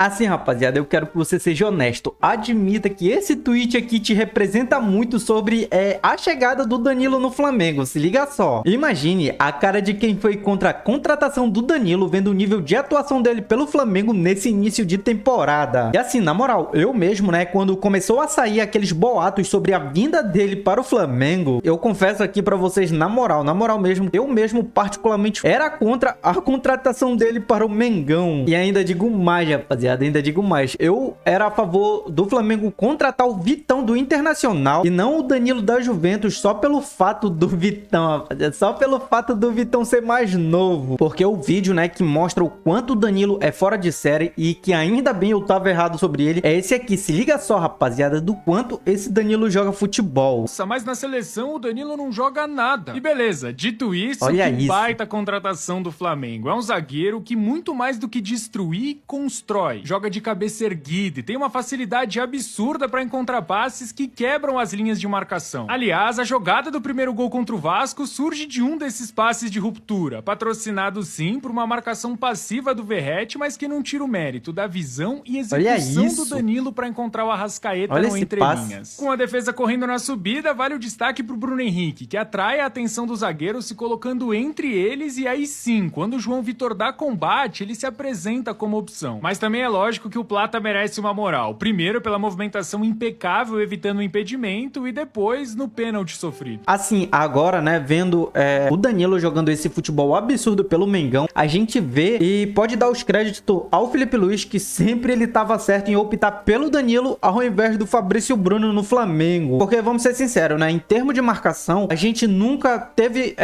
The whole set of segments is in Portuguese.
Assim, rapaziada, eu quero que você seja honesto. Admita que esse tweet aqui te representa muito sobre a chegada do Danilo no Flamengo. Se liga só. Imagine a cara de quem foi contra a contratação do Danilo, vendo o nível de atuação dele pelo Flamengo nesse início de temporada. E assim, na moral, eu mesmo, né, quando começou a sair aqueles boatos sobre a vinda dele para o Flamengo, eu confesso aqui pra vocês, na moral mesmo, eu mesmo particularmente era contra a contratação dele para o Mengão. E ainda digo mais, rapaziada. Ainda digo mais, eu era a favor do Flamengo contratar o Vitão do Internacional e não o Danilo da Juventus, só pelo fato do Vitão, rapaziada, só pelo fato do Vitão ser mais novo, porque o vídeo, né, que mostra o quanto o Danilo é fora de série e que ainda bem eu tava errado sobre ele, é esse aqui. Se liga só, rapaziada, do quanto esse Danilo joga futebol. Nossa, mas na seleção o Danilo não joga nada. E beleza, dito isso, olha que isso. Baita contratação do Flamengo. É um zagueiro que muito mais do que destruir, constrói. Joga de cabeça erguida e tem uma facilidade absurda para encontrar passes que quebram as linhas de marcação. Aliás, a jogada do primeiro gol contra o Vasco surge de um desses passes de ruptura, patrocinado sim por uma marcação passiva do Verratti, mas que não tira o mérito da visão e execução do Danilo para encontrar o Arrascaeta no entrelinhas. Com a defesa correndo na subida, vale o destaque pro Bruno Henrique, que atrai a atenção dos zagueiros se colocando entre eles, e aí sim, quando o João Vitor dá combate, ele se apresenta como opção. Mas também é lógico que o Plata merece uma moral. Primeiro pela movimentação impecável, evitando o impedimento, e depois no pênalti sofrido. Assim, agora, né, vendo o Danilo jogando esse futebol absurdo pelo Mengão, a gente vê e pode dar os créditos ao Felipe Luiz, que sempre ele tava certo em optar pelo Danilo ao invés do Fabrício Bruno no Flamengo. Porque, vamos ser sinceros, né, em termos de marcação, a gente nunca teve,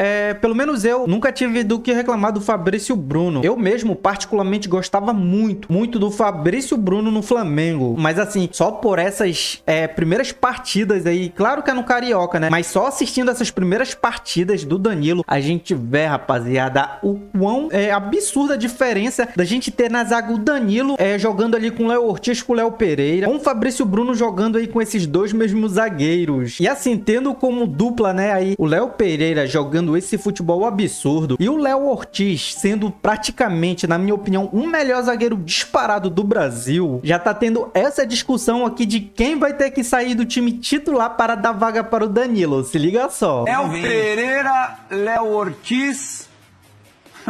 pelo menos eu, nunca tive do que reclamar do Fabrício Bruno. Eu mesmo, particularmente, gostava muito do Fabrício Bruno no Flamengo, mas assim, só por essas primeiras partidas aí, claro que é no Carioca, né, mas só assistindo essas primeiras partidas do Danilo, a gente vê, rapaziada, o quão absurda a diferença da gente ter na zaga o Danilo jogando ali com o Léo Ortiz, com o Léo Pereira, com o Fabrício Bruno jogando aí com esses dois mesmos zagueiros, e assim, tendo como dupla, né, aí o Léo Pereira jogando esse futebol absurdo e o Léo Ortiz sendo praticamente, na minha opinião, o melhor zagueiro disparado do Brasil, já tá tendo essa discussão aqui de quem vai ter que sair do time titular para dar vaga para o Danilo. Se liga só. Léo Pereira, Léo Ortiz,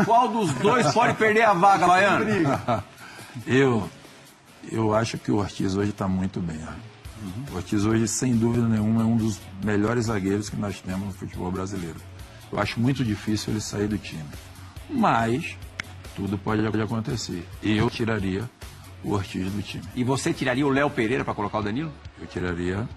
qual dos dois pode perder a vaga, Baiano? Eu acho que o Ortiz hoje está muito bem. O Ortiz hoje, sem dúvida nenhuma, é um dos melhores zagueiros que nós temos no futebol brasileiro. Eu acho muito difícil ele sair do time. Mas tudo pode acontecer. Eu tiraria o Ortiz do time. E você tiraria o Léo Pereira para colocar o Danilo? Eu tiraria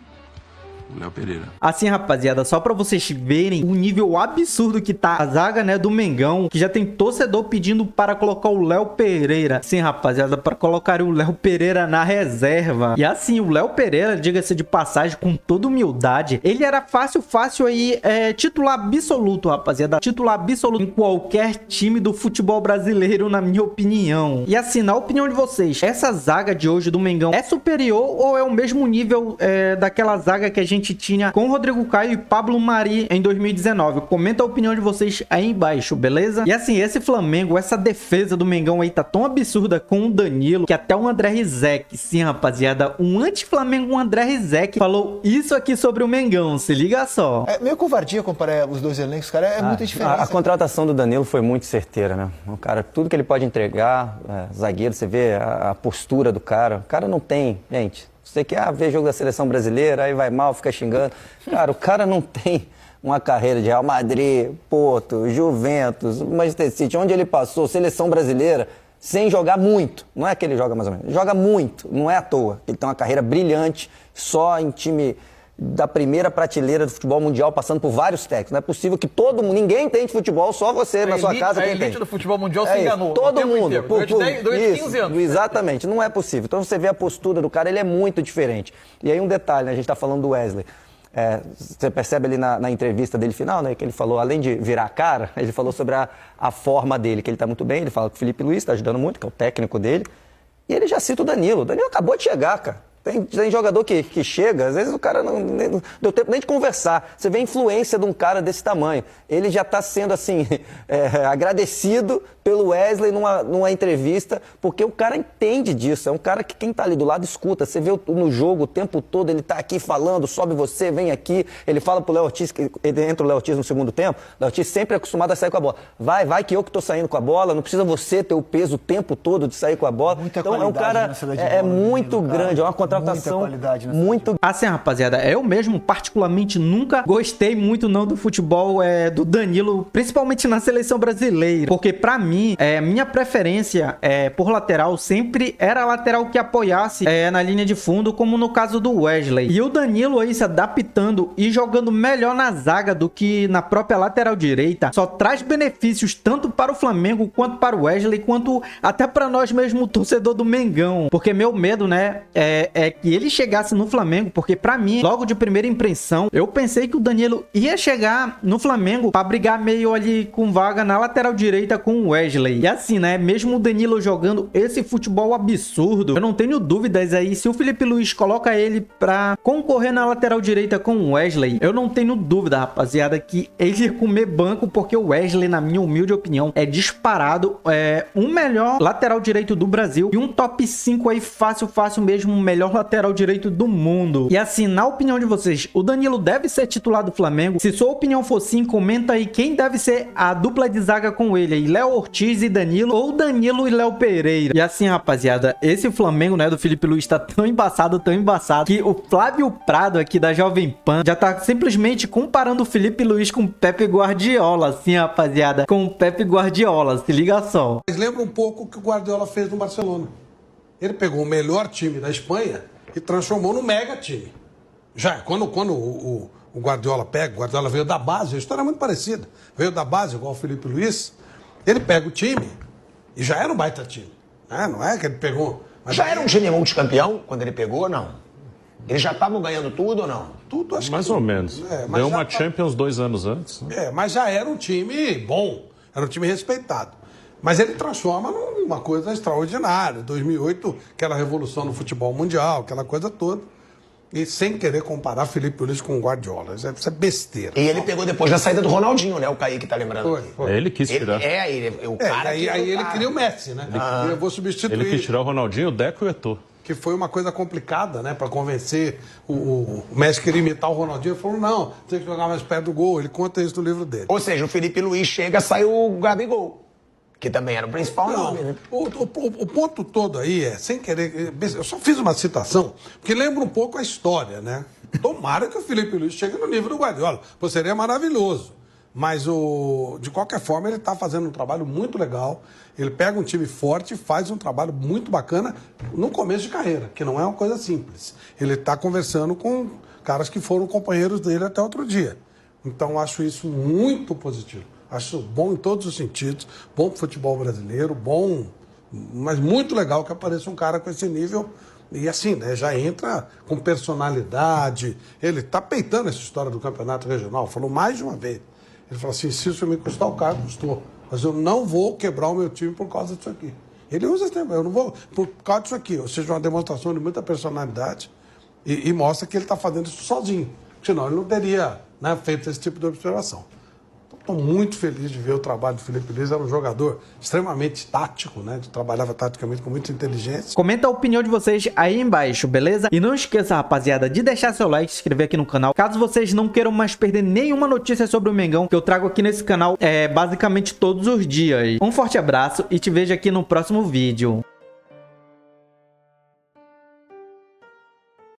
o Léo Pereira. Assim, rapaziada, só pra vocês verem o nível absurdo que tá a zaga, né, do Mengão, que já tem torcedor pedindo para colocar o Léo Pereira. Sim, rapaziada, para colocar o Léo Pereira na reserva. E assim, o Léo Pereira, diga-se de passagem, com toda humildade, ele era fácil aí, titular absoluto, rapaziada. Titular absoluto em qualquer time do futebol brasileiro, na minha opinião. E assim, na opinião de vocês, essa zaga de hoje do Mengão é superior ou é o mesmo nível daquela zaga que a gente tinha com Rodrigo Caio e Pablo Mari em 2019. Comenta a opinião de vocês aí embaixo, beleza? E assim, esse Flamengo, essa defesa do Mengão aí tá tão absurda com o Danilo que até o André Rizek, sim, rapaziada, um anti-Flamengo, André Rizek, falou isso aqui sobre o Mengão. Se liga só. É meio covardia comparar os dois elencos, cara. É muita diferença. A contratação do Danilo foi muito certeira, né? O cara, tudo que ele pode entregar, zagueiro, você vê a postura do cara. O cara não tem, gente. Você quer ver jogo da seleção brasileira, aí vai mal, fica xingando. Cara, o cara não tem uma carreira de Real Madrid, Porto, Juventus, Manchester City, onde ele passou, seleção brasileira, sem jogar muito. Não é que ele joga mais ou menos, ele joga muito, não é à toa. Ele tem uma carreira brilhante, só em time da primeira prateleira do futebol mundial, passando por vários técnicos. Não é possível que todo mundo, ninguém entende futebol, só você na sua casa quem tem. A elite do futebol mundial se enganou. Todo mundo. Durante 15 anos. Exatamente, não é possível. Então você vê a postura do cara, ele é muito diferente. E aí um detalhe, né, a gente está falando do Wesley. Você percebe ali na entrevista dele final, né, que ele falou, além de virar a cara, ele falou sobre a forma dele, que ele está muito bem, ele fala que o Felipe Luiz está ajudando muito, que é o técnico dele, e ele já cita o Danilo. O Danilo acabou de chegar, cara. Tem jogador que chega, às vezes o cara não deu tempo nem de conversar. Você vê a influência de um cara desse tamanho. Ele já está sendo, assim, agradecido pelo Wesley numa entrevista, porque o cara entende disso. É um cara que quem está ali do lado escuta. Você vê no jogo o tempo todo, ele está aqui falando, sobe você, vem aqui. Ele fala pro Léo Ortiz, que entra o Léo Ortiz no segundo tempo. O Léo Ortiz sempre é acostumado a sair com a bola. Vai que eu que estou saindo com a bola, não precisa você ter o peso o tempo todo de sair com a bola. Muita então é um cara muito grande, é uma contratação muito... Assim, rapaziada, eu mesmo particularmente nunca gostei muito não do futebol do Danilo, principalmente na seleção brasileira, porque pra mim, minha preferência por lateral sempre era lateral que apoiasse na linha de fundo, como no caso do Wesley. E o Danilo aí se adaptando e jogando melhor na zaga do que na própria lateral direita, só traz benefícios tanto para o Flamengo, quanto para o Wesley, quanto até para nós mesmo, torcedor do Mengão. Porque meu medo, né, é que ele chegasse no Flamengo, porque pra mim, logo de primeira impressão, eu pensei que o Danilo ia chegar no Flamengo pra brigar meio ali com vaga na lateral direita com o Wesley. E assim, né, mesmo o Danilo jogando esse futebol absurdo, eu não tenho dúvidas aí, se o Felipe Luiz coloca ele pra concorrer na lateral direita com o Wesley, eu não tenho dúvida, rapaziada, que ele ia comer banco, porque o Wesley, na minha humilde opinião, é disparado, o melhor lateral direito do Brasil e um top 5 aí fácil mesmo, o melhor lateral direito do mundo. E assim, na opinião de vocês, o Danilo deve ser titular do Flamengo? Se sua opinião for sim, comenta aí quem deve ser a dupla de zaga com ele aí, Léo Ortiz e Danilo, ou Danilo e Léo Pereira. E assim, rapaziada, esse Flamengo, né, do Felipe Luiz tá tão embaçado, que o Flávio Prado aqui da Jovem Pan já tá simplesmente comparando o Felipe Luiz com o Pepe Guardiola, assim, rapaziada, com o Pepe Guardiola, se liga só. Mas lembra um pouco o que o Guardiola fez no Barcelona. Ele pegou o melhor time da Espanha e transformou num mega time. Já quando o Guardiola pega, o Guardiola veio da base, a história é muito parecida. Veio da base, igual o Felipe Luiz, ele pega o time e já era um baita time. Não é que ele pegou... Mas já era um time multicampeão quando ele pegou ou não? Eles já estavam ganhando tudo ou não? Tudo, acho mais que... ou menos. Deu uma Champions 2 anos antes. Né? Mas já era um time bom, era um time respeitado. Mas ele transforma numa coisa extraordinária. 2008, aquela revolução no futebol mundial, aquela coisa toda. E sem querer comparar Felipe Luiz com o Guardiola. Isso é besteira. E ele pegou depois da saída do Ronaldinho, né? O Kaique tá lembrando. Foi. Ele quis tirar. O cara aí ele queria o Messi, né? Eu vou substituir. Ele quis tirar o Ronaldinho, o Deco e o Eto'o. Que foi uma coisa complicada, né? Para convencer o Messi queria imitar o Ronaldinho. Ele falou, não, tem que jogar mais perto do gol. Ele conta isso no livro dele. Ou seja, o Felipe Luiz chega, sai o Gabigol. Que também era o principal nome, né? O ponto todo aí sem querer... Eu só fiz uma citação, porque lembra um pouco a história, né? Tomara que o Felipe Luiz chegue no nível do Guardiola. Pô, seria maravilhoso. Mas, de qualquer forma, ele está fazendo um trabalho muito legal. Ele pega um time forte e faz um trabalho muito bacana no começo de carreira, que não é uma coisa simples. Ele está conversando com caras que foram companheiros dele até outro dia. Então, acho isso muito positivo. Acho bom em todos os sentidos, bom para o futebol brasileiro, bom, mas muito legal que apareça um cara com esse nível e assim, né, já entra com personalidade. Ele está peitando essa história do campeonato regional, falou mais de uma vez. Ele falou assim, se isso me custar o cargo, custou, mas eu não vou quebrar o meu time por causa disso aqui. Ele usa esse tempo, eu não vou por causa disso aqui, ou seja, uma demonstração de muita personalidade e mostra que ele está fazendo isso sozinho, senão ele não teria, né, feito esse tipo de observação. Estou muito feliz de ver o trabalho do Felipe Luiz. Era um jogador extremamente tático, né? Trabalhava taticamente com muita inteligência. Comenta a opinião de vocês aí embaixo, beleza? E não esqueça, rapaziada, de deixar seu like, se inscrever aqui no canal. Caso vocês não queiram mais perder nenhuma notícia sobre o Mengão, que eu trago aqui nesse canal basicamente todos os dias. Um forte abraço e te vejo aqui no próximo vídeo.